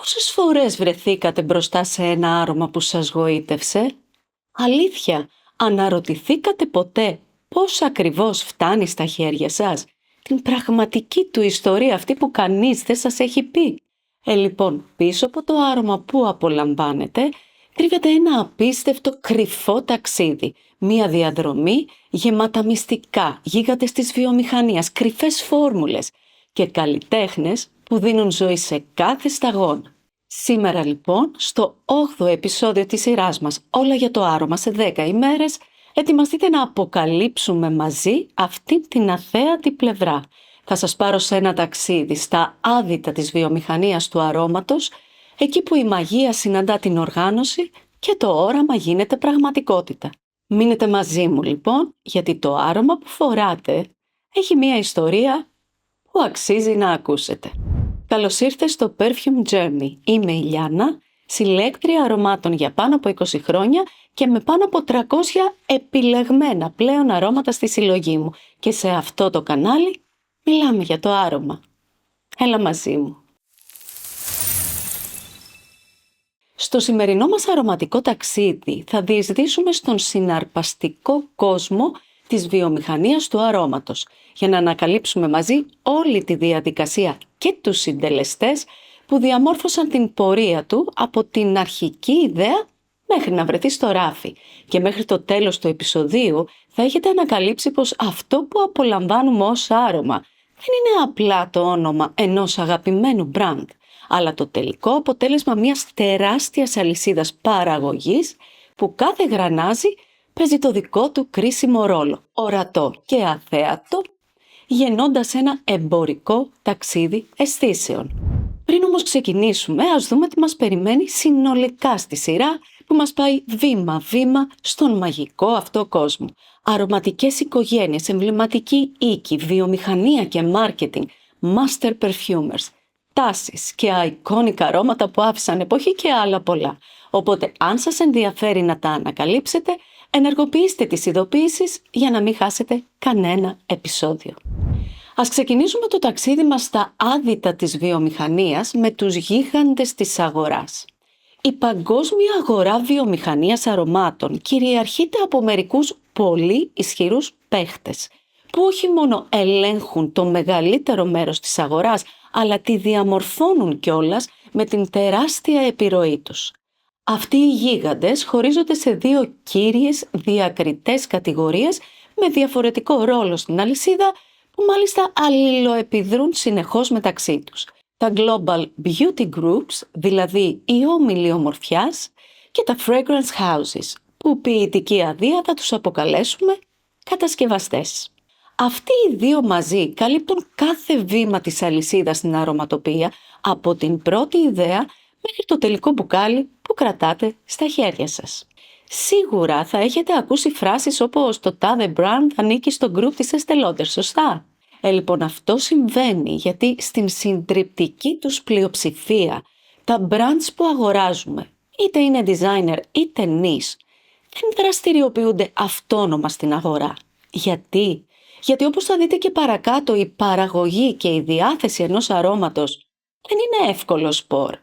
Πόσες φορές βρεθήκατε μπροστά σε ένα άρωμα που σας γοήτευσε? Αλήθεια, αναρωτηθήκατε ποτέ πώς ακριβώς φτάνει στα χέρια σας? Την πραγματική του ιστορία, αυτή που κανείς δεν σας έχει πει. Λοιπόν, πίσω από το άρωμα που απολαμβάνετε, κρύβεται ένα απίστευτο κρυφό ταξίδι. Μία διαδρομή γεμάτα μυστικά, γίγαντες της βιομηχανίας, κρυφές φόρμουλες και καλλιτέχνες που δίνουν ζωή σε κάθε σταγόνα. Σήμερα λοιπόν, στο 8ο επεισόδιο της σειράς μας «Όλα για το άρωμα σε 10 ημέρες», ετοιμαστείτε να αποκαλύψουμε μαζί αυτή την αθέατη πλευρά. Θα σας πάρω σε ένα ταξίδι στα άδυτα της βιομηχανίας του αρώματος, εκεί που η μαγεία συναντά την οργάνωση και το όραμα γίνεται πραγματικότητα. Μείνετε μαζί μου λοιπόν, γιατί το άρωμα που φοράτε έχει μία ιστορία που αξίζει να ακούσετε. Καλώς ήρθες στο Perfume Journey. Είμαι η Λιάννα, συλλέκτρια αρωμάτων για πάνω από 20 χρόνια και με πάνω από 300 επιλεγμένα πλέον αρώματα στη συλλογή μου. Και σε αυτό το κανάλι μιλάμε για το άρωμα. Έλα μαζί μου. Στο σημερινό μας αρωματικό ταξίδι θα διεισδύσουμε στον συναρπαστικό κόσμο της βιομηχανίας του αρώματος για να ανακαλύψουμε μαζί όλη τη διαδικασία και τους συντελεστές που διαμόρφωσαν την πορεία του από την αρχική ιδέα μέχρι να βρεθεί στο ράφι. Και μέχρι το τέλος του επεισοδίου θα έχετε ανακαλύψει πως αυτό που απολαμβάνουμε ως άρωμα δεν είναι απλά το όνομα ενός αγαπημένου brand, αλλά το τελικό αποτέλεσμα μιας τεράστιας αλυσίδας παραγωγής που κάθε γρανάζι παίζει το δικό του κρίσιμο ρόλο, ορατό και αθέατο, γεννώντας ένα εμπορικό ταξίδι αισθήσεων. Πριν όμως ξεκινήσουμε, ας δούμε τι μας περιμένει συνολικά στη σειρά που μας πάει βήμα-βήμα στον μαγικό αυτό κόσμο. Αρωματικές οικογένειες, εμβληματική οίκη, βιομηχανία και μάρκετινγκ, master perfumers, τάσεις και iconic αρώματα που άφησαν εποχή και άλλα πολλά. Οπότε, αν σας ενδιαφέρει να τα ανακαλύψετε, ενεργοποιήστε τις ειδοποιήσεις για να μην χάσετε κανένα επεισόδιο. Ας ξεκινήσουμε το ταξίδι μας στα άδυτα της βιομηχανίας με τους γίγαντες της αγοράς. Η παγκόσμια αγορά βιομηχανίας αρωμάτων κυριαρχείται από μερικούς πολύ ισχυρούς παίχτες, που όχι μόνο ελέγχουν το μεγαλύτερο μέρος της αγοράς, αλλά τη διαμορφώνουν κιόλας με την τεράστια επιρροή τους. Αυτοί οι γίγαντες χωρίζονται σε δύο κύριες διακριτές κατηγορίες με διαφορετικό ρόλο στην αλυσίδα, που μάλιστα αλληλοεπιδρούν συνεχώς μεταξύ τους. Τα Global Beauty Groups, δηλαδή οι όμιλοι ομορφιάς, και τα Fragrance Houses, που ποιητική αδεία θα τους αποκαλέσουμε κατασκευαστές. Αυτοί οι δύο μαζί καλύπτουν κάθε βήμα της αλυσίδας στην αρωματοποιία, από την πρώτη ιδέα μέχρι το τελικό μπουκάλι που κρατάτε στα χέρια σας. Σίγουρα θα έχετε ακούσει φράσεις όπως «το τάδε brand ανήκει στο group της Estée Lauder», σωστά? Λοιπόν, αυτό συμβαίνει γιατί στην συντριπτική τους πλειοψηφία τα brands που αγοράζουμε, είτε είναι designer είτε niche, δεν δραστηριοποιούνται αυτόνομα στην αγορά. Γιατί? Γιατί όπως θα δείτε και παρακάτω, η παραγωγή και η διάθεση ενός αρώματος δεν είναι εύκολο σπορ.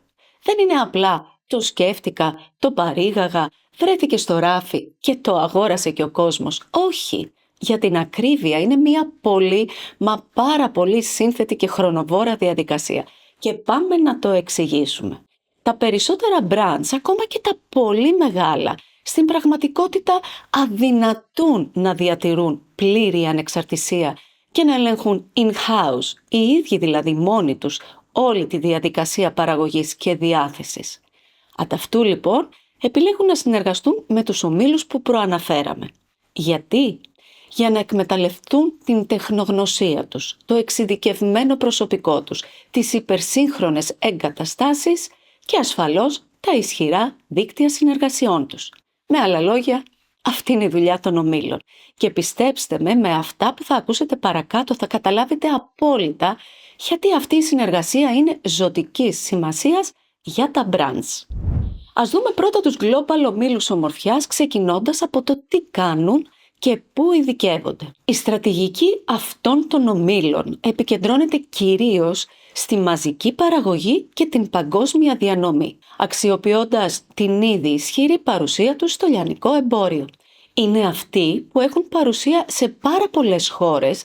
Δεν είναι απλά το σκέφτηκα, το παρήγαγα, βρέθηκε στο ράφι και το αγόρασε και ο κόσμος. Όχι, για την ακρίβεια είναι μια πολύ, μα πάρα πολύ σύνθετη και χρονοβόρα διαδικασία. Και πάμε να το εξηγήσουμε. Τα περισσότερα brands, ακόμα και τα πολύ μεγάλα, στην πραγματικότητα αδυνατούν να διατηρούν πλήρη ανεξαρτησία και να ελέγχουν in-house, οι ίδιοι δηλαδή μόνοι τους, όλη τη διαδικασία παραγωγής και διάθεσης. Ανταυτού λοιπόν επιλέγουν να συνεργαστούν με τους ομίλους που προαναφέραμε. Γιατί? Για να εκμεταλλευτούν την τεχνογνωσία τους, το εξειδικευμένο προσωπικό τους, τις υπερσύγχρονες εγκαταστάσεις και ασφαλώς τα ισχυρά δίκτυα συνεργασιών τους. Με άλλα λόγια, αυτή είναι η δουλειά των ομίλων. Και πιστέψτε με αυτά που θα ακούσετε παρακάτω θα καταλάβετε απόλυτα γιατί αυτή η συνεργασία είναι ζωτικής σημασίας για τα brands. Ας δούμε πρώτα τους global ομίλους ομορφιάς, ξεκινώντας από το τι κάνουν και πού ειδικεύονται. Η στρατηγική αυτών των ομίλων επικεντρώνεται κυρίως στη μαζική παραγωγή και την παγκόσμια διανομή, αξιοποιώντας την ήδη ισχυρή παρουσία τους στο λιανικό εμπόριο. Είναι αυτοί που έχουν παρουσία σε πάρα πολλές χώρες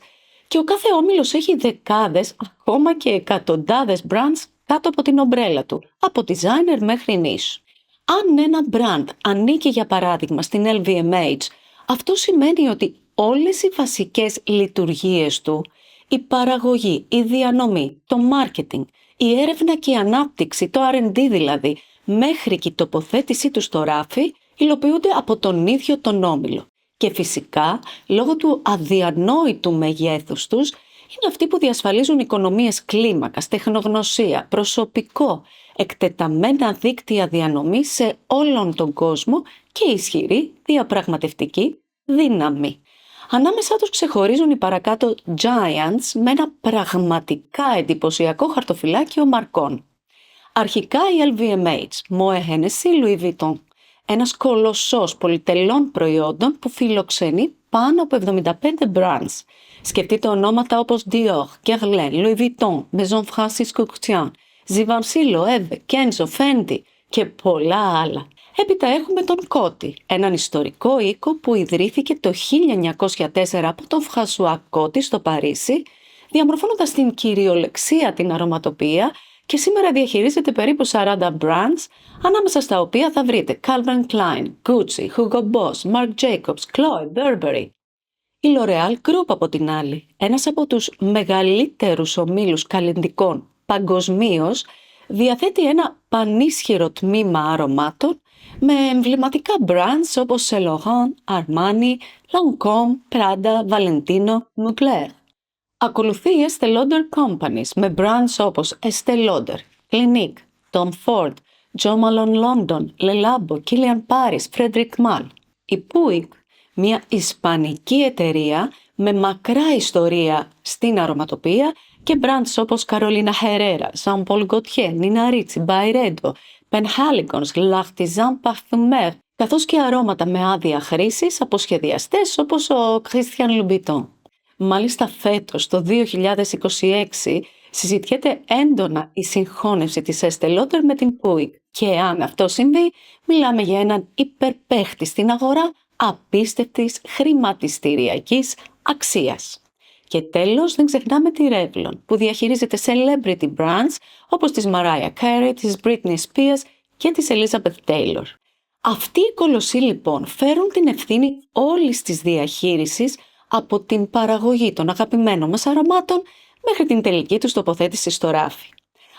και ο κάθε όμιλος έχει δεκάδες, ακόμα και εκατοντάδες brands κάτω από την ομπρέλα του, από designer μέχρι niche. Αν ένα brand ανήκει για παράδειγμα στην LVMH, αυτό σημαίνει ότι όλες οι βασικές λειτουργίες του, η παραγωγή, η διανομή, το marketing, η έρευνα και η ανάπτυξη, το R&D δηλαδή, μέχρι και η τοποθέτησή του στο ράφι, υλοποιούνται από τον ίδιο τον όμιλο. Και φυσικά, λόγω του αδιανόητου μεγέθους τους, είναι αυτοί που διασφαλίζουν οικονομίες κλίμακας, τεχνογνωσία, προσωπικό, εκτεταμένα δίκτυα διανομής σε όλον τον κόσμο και ισχυρή διαπραγματευτική δύναμη. Ανάμεσά τους ξεχωρίζουν οι παρακάτω giants με ένα πραγματικά εντυπωσιακό χαρτοφυλάκιο μαρκών. Αρχικά η LVMH, Moët Hennessy, Louis Vuitton, ένας κολοσσός πολυτελών προϊόντων που φιλοξενεί πάνω από 75 brands. Σκεφτείτε ονόματα όπως Dior, Guerlain, Louis Vuitton, Maison Francis Couture, Givenchy, Loewe, Kenzo, Fendi και πολλά άλλα. Έπειτα έχουμε τον Coty, έναν ιστορικό οίκο που ιδρύθηκε το 1904 από τον François Coty στο Παρίσι, διαμορφώνοντας την κυριολεξία την αρωματοποιία και σήμερα διαχειρίζεται περίπου 40 brands, ανάμεσα στα οποία θα βρείτε Calvin Klein, Gucci, Hugo Boss, Marc Jacobs, Chloe, Burberry. Η L'Oréal Group από την άλλη, ένας από τους μεγαλύτερους ομίλους καλλυντικών παγκοσμίως, διαθέτει ένα πανίσχυρο τμήμα αρωμάτων με εμβληματικά brands όπως Saint Laurent, Armani, Lancôme, Prada, Valentino, Mugler. Ακολουθεί η Estée Lauder Companies με brands όπως Estée Lauder, Clinique, Tom Ford, Jo Malone London, Le Labo, Kilian Paris, Frederic Malle. Η Puig, μια ισπανική εταιρεία με μακρά ιστορία στην αρωματοποιία και brands όπως Carolina Herrera, Jean Paul Gaultier, Nina Ricci, Byredo, Penhaligon's, L'Artisan Parfumeur, καθώς και αρώματα με άδεια χρήσης από σχεδιαστές όπως ο Christian Louboutin. Μάλιστα φέτος, το 2026, συζητιέται έντονα η συγχώνευση της Estée Lauder με την Puig και αν αυτό συμβεί, μιλάμε για έναν υπερπαίχτη στην αγορά απίστευτης χρηματιστηριακής αξίας. Και τέλος, δεν ξεχνάμε τη Revlon, που διαχειρίζεται celebrity brands όπως της Mariah Carey, της Britney Spears και της Elizabeth Taylor. Αυτοί οι κολοσσοί λοιπόν φέρουν την ευθύνη όλης της διαχείρισης από την παραγωγή των αγαπημένων μας αρωμάτων μέχρι την τελική τους τοποθέτηση στο ράφι.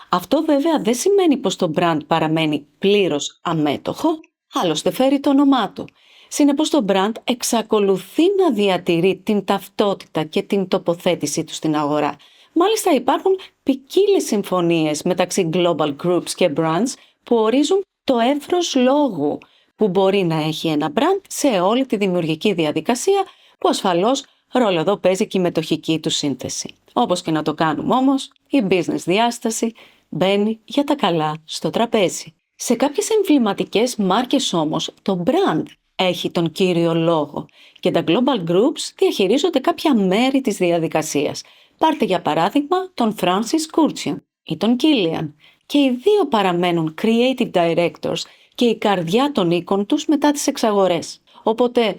Αυτό βέβαια δεν σημαίνει πως το brand παραμένει πλήρως αμέτωχο, άλλωστε φέρει το όνομά του. Συνεπώς το brand εξακολουθεί να διατηρεί την ταυτότητα και την τοποθέτησή του στην αγορά. Μάλιστα υπάρχουν ποικίλες συμφωνίες μεταξύ global groups και brands που ορίζουν το εύρος λόγου που μπορεί να έχει ένα brand σε όλη τη δημιουργική διαδικασία, που ασφαλώς ρόλο εδώ παίζει και η μετοχική του σύνθεση. Όπως και να το κάνουμε όμως, η business διάσταση μπαίνει για τα καλά στο τραπέζι. Σε κάποιες εμβληματικές μάρκες όμως, το brand έχει τον κύριο λόγο και τα global groups διαχειρίζονται κάποια μέρη της διαδικασίας. Πάρτε για παράδειγμα τον Francis Kurkdjian ή τον Kilian, και οι δύο παραμένουν creative directors και η καρδιά των οίκων τους μετά τις εξαγορές. Οπότε,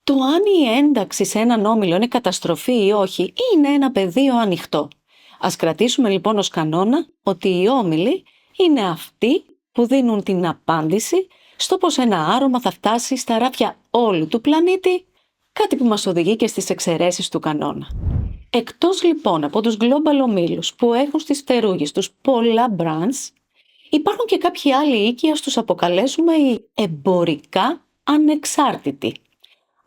το αν η ένταξη σε έναν όμιλο είναι καταστροφή ή όχι, είναι ένα πεδίο ανοιχτό. Ας κρατήσουμε λοιπόν ως κανόνα ότι οι όμιλοι είναι αυτοί που δίνουν την απάντηση στο πως ένα άρωμα θα φτάσει στα ράφια όλου του πλανήτη, κάτι που μας οδηγεί και στις εξαιρέσεις του κανόνα. Εκτός λοιπόν από τους global ομίλους που έχουν στις φτερούγες τους πολλά brands, υπάρχουν και κάποιοι άλλοι οίκοι, ας τους αποκαλέσουμε οι εμπορικά ανεξάρτητοι.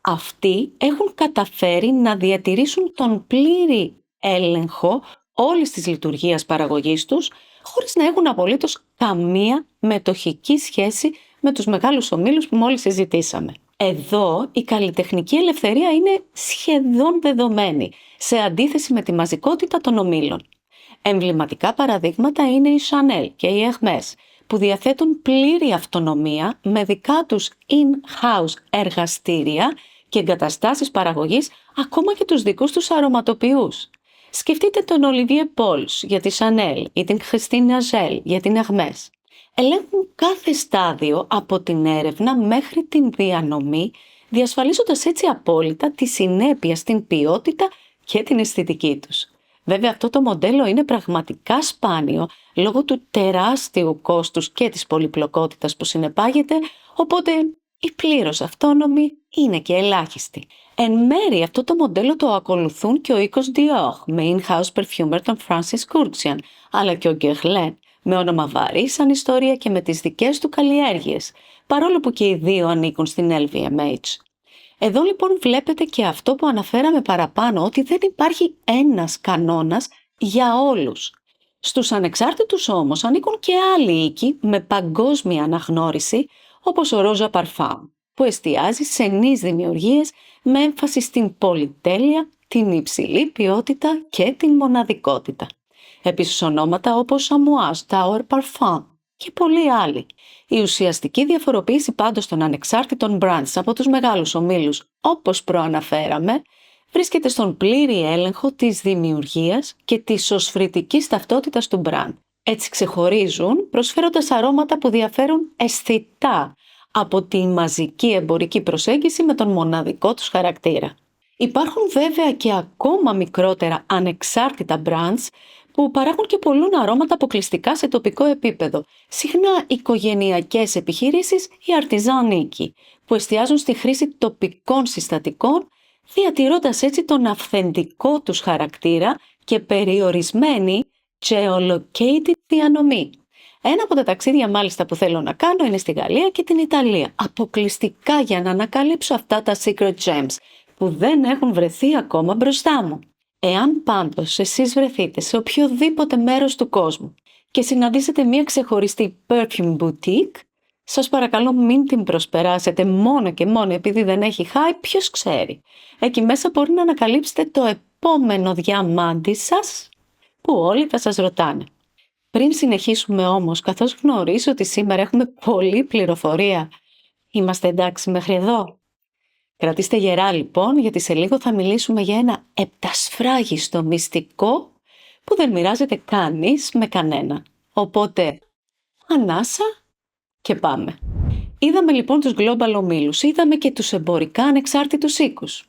Αυτοί έχουν καταφέρει να διατηρήσουν τον πλήρη έλεγχο όλης της λειτουργίας παραγωγής τους, χωρίς να έχουν απολύτως καμία μετοχική σχέση με τους μεγάλους ομίλους που μόλις συζητήσαμε. Εδώ η καλλιτεχνική ελευθερία είναι σχεδόν δεδομένη, σε αντίθεση με τη μαζικότητα των ομίλων. Εμβληματικά παραδείγματα είναι η Chanel και η Hermès, που διαθέτουν πλήρη αυτονομία με δικά τους in-house εργαστήρια και εγκαταστάσεις παραγωγής, ακόμα και τους δικούς τους αρωματοποιούς. Σκεφτείτε τον Olivier Pauls για τη Chanel ή την Christine Nagel για την Hermès. Ελέγχουν κάθε στάδιο από την έρευνα μέχρι την διανομή, διασφαλίζοντας έτσι απόλυτα τη συνέπεια στην ποιότητα και την αισθητική τους. Βέβαια αυτό το μοντέλο είναι πραγματικά σπάνιο λόγω του τεράστιου κόστους και της πολυπλοκότητας που συνεπάγεται, οπότε οι πλήρως αυτόνομοι είναι και ελάχιστοι. Εν μέρει αυτό το μοντέλο το ακολουθούν και ο οίκος Dior με in-house perfumer τον Francis Kurkdjian, αλλά και ο Guerlain με όνομα βαρύ σαν ιστορία και με τις δικές του καλλιέργειες, παρόλο που και οι δύο ανήκουν στην LVMH. Εδώ λοιπόν βλέπετε και αυτό που αναφέραμε παραπάνω, ότι δεν υπάρχει ένας κανόνας για όλους. Στους ανεξάρτητους όμως ανήκουν και άλλοι οίκοι με παγκόσμια αναγνώριση, όπως ο Rosa Parfum, που εστιάζει σε νέες δημιουργίες με έμφαση στην πολυτέλεια, την υψηλή ποιότητα και την μοναδικότητα. Επίσης ονόματα όπως Amouage, Tower Parfum και πολλοί άλλοι. Η ουσιαστική διαφοροποίηση πάντως των ανεξάρτητων brands από τους μεγάλους ομίλους, όπως προαναφέραμε, βρίσκεται στον πλήρη έλεγχο της δημιουργίας και της σωσφριτικής ταυτότητας του brand. Έτσι ξεχωρίζουν προσφέροντας αρώματα που διαφέρουν αισθητά από τη μαζική εμπορική προσέγγιση με τον μοναδικό τους χαρακτήρα. Υπάρχουν βέβαια και ακόμα μικρότερα ανεξάρτητα brands που παράγουν και πολλούν αρώματα αποκλειστικά σε τοπικό επίπεδο, συχνά οικογενειακές επιχειρήσεις ή αρτιζάν οίκοι, που εστιάζουν στη χρήση τοπικών συστατικών, διατηρώντας έτσι τον αυθεντικό τους χαρακτήρα και περιορισμένη geolocated διανομή. Ένα από τα ταξίδια μάλιστα που θέλω να κάνω είναι στη Γαλλία και την Ιταλία, αποκλειστικά για να ανακαλύψω αυτά τα secret gems που δεν έχουν βρεθεί ακόμα μπροστά μου. Εάν πάντως εσείς βρεθείτε σε οποιοδήποτε μέρος του κόσμου και συναντήσετε μια ξεχωριστή perfume boutique, σας παρακαλώ μην την προσπεράσετε μόνο και μόνο επειδή δεν έχει hype, ποιος ξέρει. Εκεί μέσα μπορεί να ανακαλύψετε το επόμενο διαμάντι σας που όλοι θα σας ρωτάνε. Πριν συνεχίσουμε όμως, καθώς γνωρίζω ότι σήμερα έχουμε πολλή πληροφορία, είμαστε εντάξει μέχρι εδώ? Κρατήστε γερά λοιπόν, γιατί σε λίγο θα μιλήσουμε για ένα επτασφράγιστο μυστικό που δεν μοιράζεται κανείς με κανένα. Οπότε, ανάσα και πάμε. Είδαμε λοιπόν τους global ομίλους, είδαμε και τους εμπορικά ανεξάρτητους οίκους.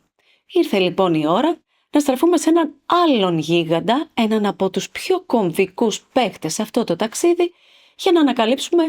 Ήρθε λοιπόν η ώρα να στραφούμε σε έναν άλλον γίγαντα, έναν από τους πιο κομβικούς παίκτες σε αυτό το ταξίδι, για να ανακαλύψουμε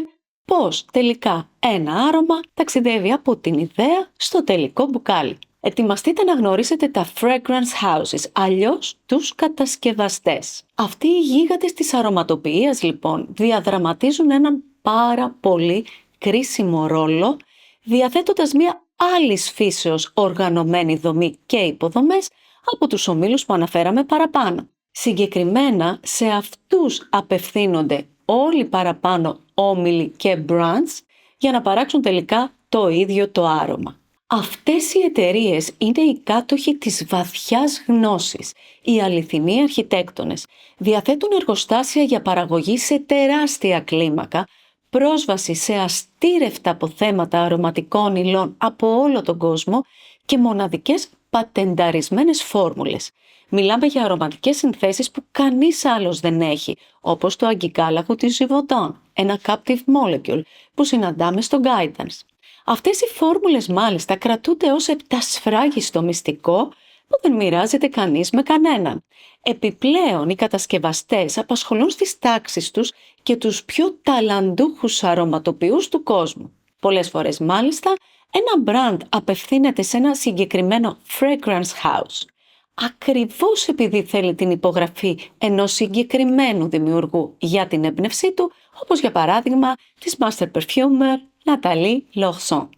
πώς τελικά ένα άρωμα ταξιδεύει από την ιδέα στο τελικό μπουκάλι. Ετοιμαστείτε να γνωρίσετε τα fragrance houses, αλλιώς τους κατασκευαστές. Αυτοί οι γίγαντες της αρωματοποιίας λοιπόν διαδραματίζουν έναν πάρα πολύ κρίσιμο ρόλο, διαθέτοντας μια άλλης φύσεως οργανωμένη δομή και υποδομές από τους ομίλους που αναφέραμε παραπάνω. Συγκεκριμένα σε αυτούς απευθύνονται όλοι παραπάνω όμιλοι και brands για να παράξουν τελικά το ίδιο το άρωμα. Αυτές οι εταιρείες είναι οι κάτοχοι της βαθιάς γνώσης, οι αληθινοί αρχιτέκτονες. Διαθέτουν εργοστάσια για παραγωγή σε τεράστια κλίμακα, πρόσβαση σε αστήρευτα αποθέματα αρωματικών υλών από όλο τον κόσμο και μοναδικές πατενταρισμένες φόρμουλες. Μιλάμε για αρωματικές συνθέσεις που κανείς άλλος δεν έχει, όπως το αγκικάλαχο της Givaudan, ένα captive molecule που συναντάμε στο Guidance. Αυτές οι φόρμουλες μάλιστα κρατούνται ως επτασφράγιστο μυστικό που δεν μοιράζεται κανείς με κανέναν. Επιπλέον οι κατασκευαστές απασχολούν στις τάξεις τους και τους πιο ταλαντούχους αρωματοποιούς του κόσμου. Πολλές φορές μάλιστα ένα brand απευθύνεται σε ένα συγκεκριμένο fragrance house, ακριβώς επειδή θέλει την υπογραφή ενός συγκεκριμένου δημιουργού για την έμπνευσή του, όπως για παράδειγμα της Master Perfumer Nathalie Lorson.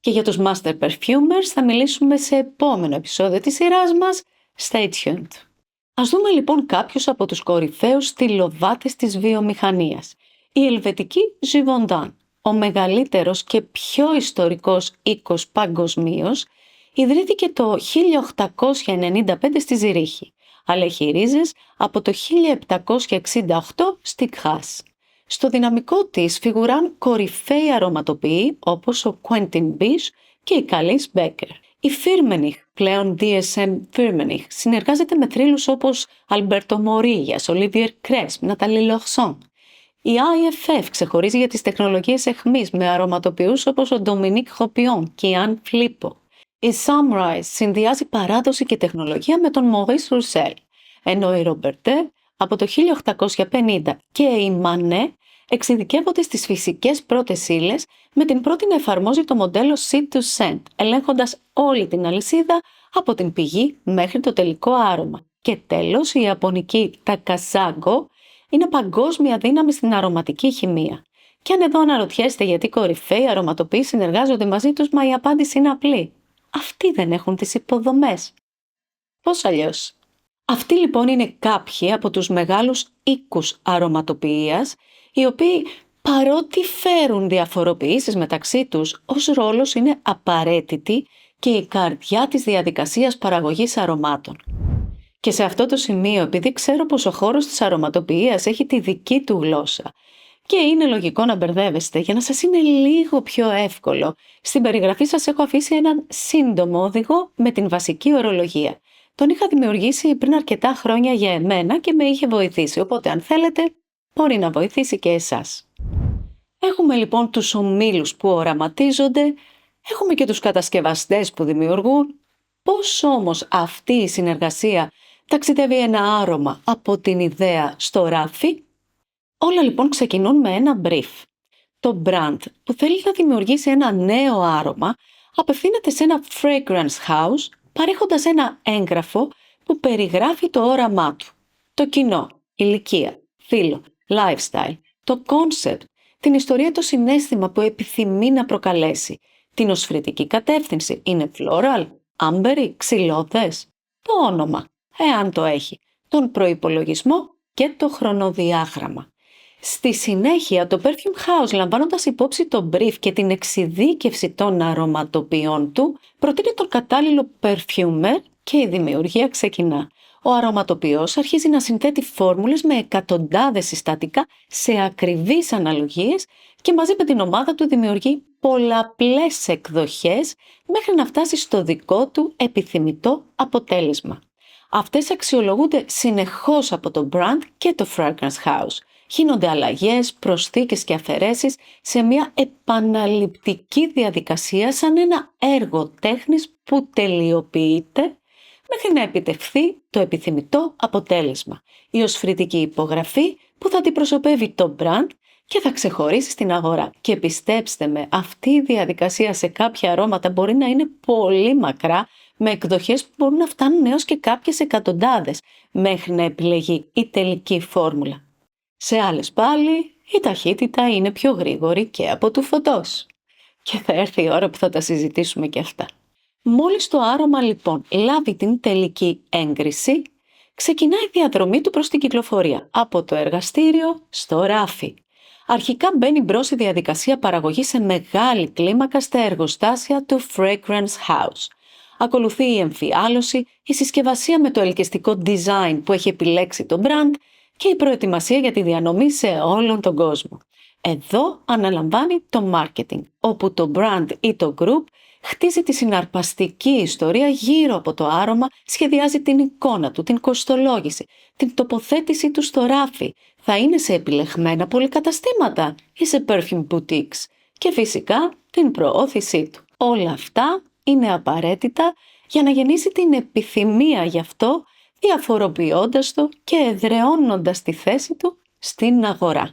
Και για τους Master Perfumers θα μιλήσουμε σε επόμενο επεισόδιο της σειράς μας. Stay tuned. Ας δούμε λοιπόν κάποιους από τους κορυφαίους στυλοβάτες της βιομηχανίας. Η ελβετική Givaudan, ο μεγαλύτερος και πιο ιστορικός οίκος παγκοσμίως, ιδρύθηκε το 1895 στη Ζηρίχη, αλλά έχει ρίζες από το 1768 στη Grasse. Στο δυναμικό της φιγουράν κορυφαίοι αρωματοποιοί όπως ο Quentin Bisch και η Καλής Becker. Η Firmenich πλέον DSM Firmenich, συνεργάζεται με θρύλους όπως Alberto Morillas, Olivier Cresp, Nathalie Lorson. Η IFF ξεχωρίζει για τις τεχνολογίες αιχμής με αρωματοποιούς όπως ο Dominique Ropion και η Anne Filippo. Η Sunrise συνδυάζει παράδοση και τεχνολογία με τον Maurice Roussel, ενώ η Robertet από το 1850 και η Manet εξειδικεύονται στις φυσικές πρώτες ύλες με την πρώτη να εφαρμόζει το μοντέλο seed to scent, ελέγχοντας όλη την αλυσίδα από την πηγή μέχρι το τελικό άρωμα. Και τέλος, η ιαπωνική Takasago είναι παγκόσμια δύναμη στην αρωματική χημεία. Και αν εδώ αναρωτιέστε γιατί κορυφαίοι αρωματοποιοί συνεργάζονται μαζί τους, μα η απάντηση είναι απλή. Αυτοί δεν έχουν τις υποδομές. Πώς αλλιώς? Αυτοί λοιπόν είναι κάποιοι από τους μεγάλους οίκους αρωματοποιίας, οι οποίοι παρότι φέρουν διαφοροποιήσεις μεταξύ τους, ως ρόλος είναι απαραίτητη και η καρδιά της διαδικασίας παραγωγής αρωμάτων. Και σε αυτό το σημείο, επειδή ξέρω πως ο χώρος της αρωματοποιίας έχει τη δική του γλώσσα και είναι λογικό να μπερδεύεστε, για να σας είναι λίγο πιο εύκολο, στην περιγραφή σας έχω αφήσει έναν σύντομο οδηγό με την βασική ορολογία. Τον είχα δημιουργήσει πριν αρκετά χρόνια για εμένα και με είχε βοηθήσει, οπότε αν θέλετε μπορεί να βοηθήσει και εσάς. Έχουμε λοιπόν τους ομίλους που οραματίζονται, έχουμε και τους κατασκευαστές που δημιουργούν. Πώς όμως αυτή η συνεργασία ταξιδεύει ένα άρωμα από την ιδέα στο ράφι? Όλα λοιπόν ξεκινούν με ένα brief. Το brand που θέλει να δημιουργήσει ένα νέο άρωμα απευθύνεται σε ένα fragrance house παρέχοντας ένα έγγραφο που περιγράφει το όραμά του, το κοινό, ηλικία, φύλο, lifestyle, το concept, την ιστορία, το συναίσθημα που επιθυμεί να προκαλέσει, την οσφρητική κατεύθυνση, είναι floral, amber, ξυλώδες, το όνομα, εάν το έχει, τον προϋπολογισμό και το χρονοδιάγραμμα. Στη συνέχεια, το Perfume House, λαμβάνοντας υπόψη το brief και την εξειδίκευση των αρωματοποιών του, προτείνει τον κατάλληλο perfumer και η δημιουργία ξεκινά. Ο αρωματοποιός αρχίζει να συνθέτει φόρμουλες με εκατοντάδες συστατικά σε ακριβείς αναλογίες και μαζί με την ομάδα του δημιουργεί πολλαπλές εκδοχές μέχρι να φτάσει στο δικό του επιθυμητό αποτέλεσμα. Αυτές αξιολογούνται συνεχώς από το brand και το fragrance house. Γίνονται αλλαγές, προσθήκες και αφαιρέσεις σε μια επαναληπτική διαδικασία σαν ένα έργο τέχνης που τελειοποιείται μέχρι να επιτευχθεί το επιθυμητό αποτέλεσμα. Η οσφρητική υπογραφή που θα αντιπροσωπεύει το brand και θα ξεχωρίσει στην αγορά. Και πιστέψτε με, αυτή η διαδικασία σε κάποια αρώματα μπορεί να είναι πολύ μακρά, με εκδοχές που μπορούν να φτάνουν έως και κάποιες εκατοντάδες, μέχρι να επιλεγεί η τελική φόρμουλα. Σε άλλες πάλι, η ταχύτητα είναι πιο γρήγορη και από του φωτός. Και θα έρθει η ώρα που θα τα συζητήσουμε και αυτά. Μόλις το άρωμα λοιπόν λάβει την τελική έγκριση, ξεκινάει η διαδρομή του προς την κυκλοφορία, από το εργαστήριο στο ράφι. Αρχικά μπαίνει μπρος η διαδικασία παραγωγής σε μεγάλη κλίμακα στα εργοστάσια του Fragrance House. Ακολουθεί η εμφιάλωση, η συσκευασία με το ελκυστικό design που έχει επιλέξει το brand και η προετοιμασία για τη διανομή σε όλον τον κόσμο. Εδώ αναλαμβάνει το marketing, όπου το brand ή το group χτίζει τη συναρπαστική ιστορία γύρω από το άρωμα, σχεδιάζει την εικόνα του, την κοστολόγηση, την τοποθέτηση του στο ράφι. Θα είναι σε επιλεγμένα πολυκαταστήματα ή σε perfume boutiques και φυσικά την προώθησή του. Όλα αυτά είναι απαραίτητα για να γεννήσει την επιθυμία γι' αυτό, διαφοροποιώντας το και εδραιώνοντας τη θέση του στην αγορά.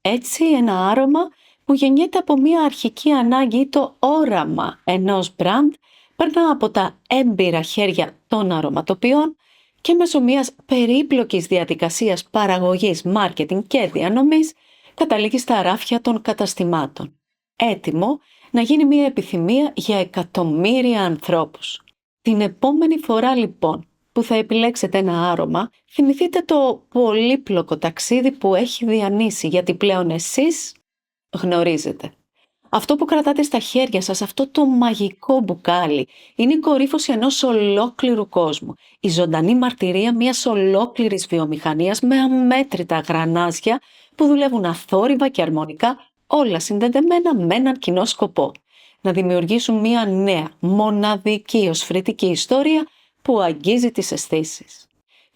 Έτσι ένα άρωμα που γεννιέται από μια αρχική ανάγκη ή το όραμα ενός brand περνά από τα έμπειρα χέρια των αρωματοποιών και μέσω μιας περίπλοκης διαδικασίας παραγωγής, marketing και διανομής καταλήγει στα ράφια των καταστημάτων. Έτοιμο να γίνει μια επιθυμία για εκατομμύρια ανθρώπους. Την επόμενη φορά λοιπόν που θα επιλέξετε ένα άρωμα, θυμηθείτε το πολύπλοκο ταξίδι που έχει διανύσει, γιατί πλέον εσείς γνωρίζετε. Αυτό που κρατάτε στα χέρια σας, αυτό το μαγικό μπουκάλι, είναι η κορύφωση ενός ολόκληρου κόσμου. Η ζωντανή μαρτυρία μιας ολόκληρης βιομηχανίας με αμέτρητα γρανάζια που δουλεύουν αθόρυβα και αρμονικά, όλα συνδεδεμένα με έναν κοινό σκοπό. να δημιουργήσουν μία νέα, μοναδική οσφρητική ιστορία που αγγίζει τις αισθήσεις.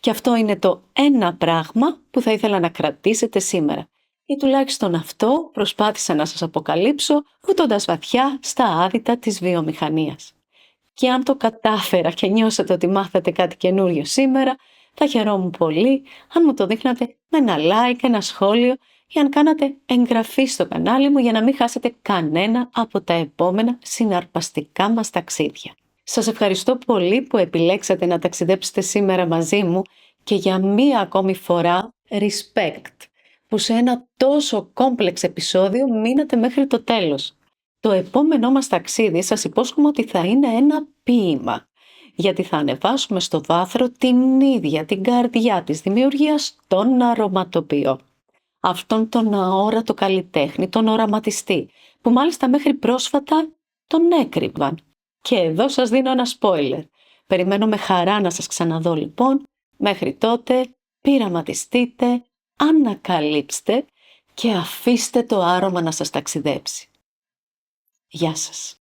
Και αυτό είναι το ένα πράγμα που θα ήθελα να κρατήσετε σήμερα. Ή τουλάχιστον αυτό προσπάθησα να σας αποκαλύψω, ρωτώντας βαθιά στα άδυτα της βιομηχανίας. Και αν το κατάφερα και νιώσατε ότι μάθατε κάτι καινούριο σήμερα, θα χαιρόμουν πολύ αν μου το δείχνατε με ένα like, ένα σχόλιο ή αν κάνατε εγγραφή στο κανάλι μου για να μην χάσετε κανένα από τα επόμενα συναρπαστικά μας ταξίδια. Σας ευχαριστώ πολύ που επιλέξατε να ταξιδέψετε σήμερα μαζί μου και για μία ακόμη φορά respect που σε ένα τόσο κόμπλεξ επεισόδιο μείνατε μέχρι το τέλος. Το επόμενό μας ταξίδι σας υπόσχομαι ότι θα είναι ένα ποίημα, γιατί θα ανεβάσουμε στο βάθρο την ίδια την καρδιά της δημιουργίας, τον αρωματοποιό. Αυτόν τον αόρατο καλλιτέχνη, τον οραματιστή, που μάλιστα μέχρι πρόσφατα τον έκρυβαν. Και εδώ σας δίνω ένα spoiler. Περιμένω με χαρά να σας ξαναδώ λοιπόν. Μέχρι τότε πειραματιστείτε, ανακαλύψτε και αφήστε το άρωμα να σας ταξιδέψει. Γεια σας.